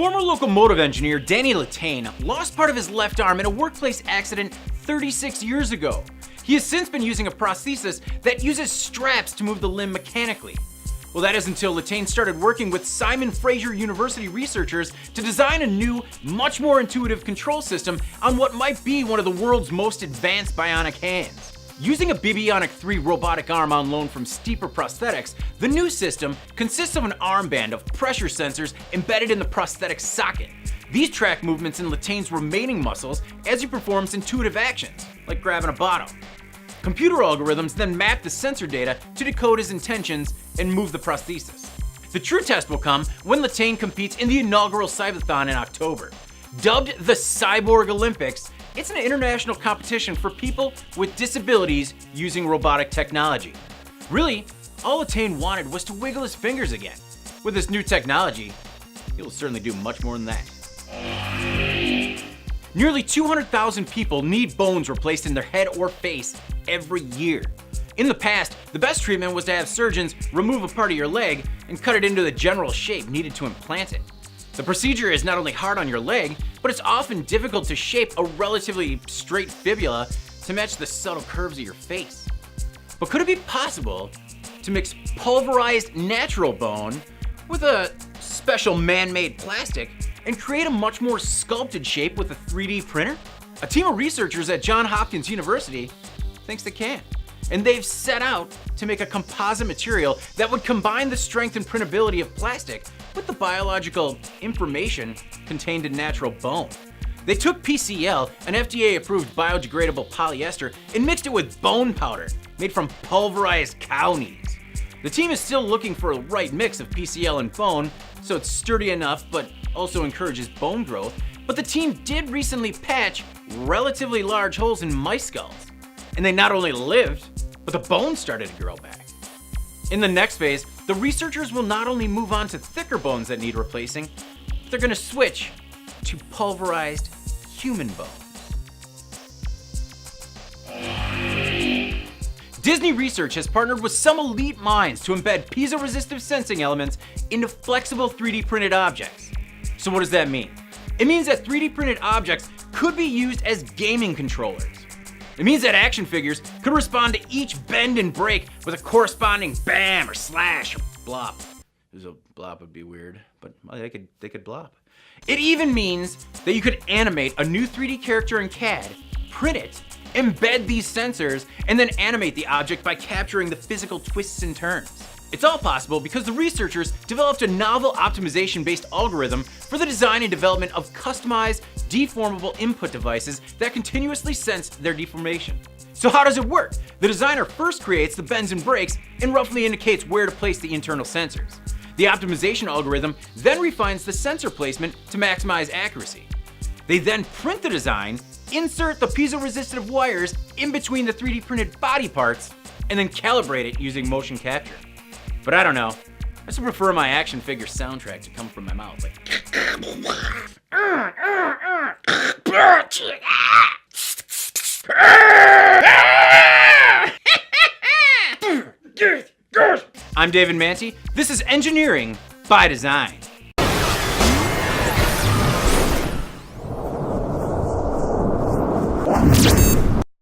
Former locomotive engineer Danny Latane lost part of his left arm in a workplace accident 36 years ago. He has since been using a prosthesis that uses straps to move the limb mechanically. Well, that is until Latane started working with Simon Fraser University researchers to design a new, much more intuitive control system on what might be one of the world's most advanced bionic hands. Using a bionic 3 robotic arm on loan from Steeper Prosthetics, the new system consists of an armband of pressure sensors embedded in the prosthetic socket. These track movements in Latane's remaining muscles as he performs intuitive actions, like grabbing a bottle. Computer algorithms then map the sensor data to decode his intentions and move the prosthesis. The true test will come when Latane competes in the inaugural Cybathon in October. Dubbed the Cyborg Olympics, it's an international competition for people with disabilities using robotic technology. Really, all Latane wanted was to wiggle his fingers again. With this new technology, he'll certainly do much more than that. Nearly 200,000 people need bones replaced in their head or face every year. In the past, the best treatment was to have surgeons remove a part of your leg and cut it into the general shape needed to implant it. The procedure is not only hard on your leg, but it's often difficult to shape a relatively straight fibula to match the subtle curves of your face. But could it be possible to mix pulverized natural bone with a special man-made plastic and create a much more sculpted shape with a 3D printer? A team of researchers at Johns Hopkins University thinks they can. And they've set out to make a composite material that would combine the strength and printability of plastic with the biological information contained in natural bone. They took PCL, an FDA-approved biodegradable polyester, and mixed it with bone powder made from pulverized cow knees. The team is still looking for a right mix of PCL and bone, so it's sturdy enough but also encourages bone growth. But the team did recently patch relatively large holes in mice skulls. And they not only lived, but the bones started to grow back. In the next phase, the researchers will not only move on to thicker bones that need replacing, but they're gonna switch to pulverized human bones. Disney Research has partnered with some elite minds to embed piezo-resistive sensing elements into flexible 3D printed objects. So what does that mean? It means that 3D printed objects could be used as gaming controllers. It means that action figures could respond to each bend and break with a corresponding bam or slash or blop. A blop would be weird, but they could blop. It even means that you could animate a new 3D character in CAD, print it, embed these sensors, and then animate the object by capturing the physical twists and turns. It's all possible because the researchers developed a novel optimization-based algorithm for the design and development of customized, deformable input devices that continuously sense their deformation. So how does it work? The designer first creates the bends and breaks and roughly indicates where to place the internal sensors. The optimization algorithm then refines the sensor placement to maximize accuracy. They then print the design, insert the piezo-resistive wires in between the 3D printed body parts, and then calibrate it using motion capture. But I don't know, I still prefer my action figure soundtrack to come from my mouth, like I'm David Manti. This is Engineering by Design.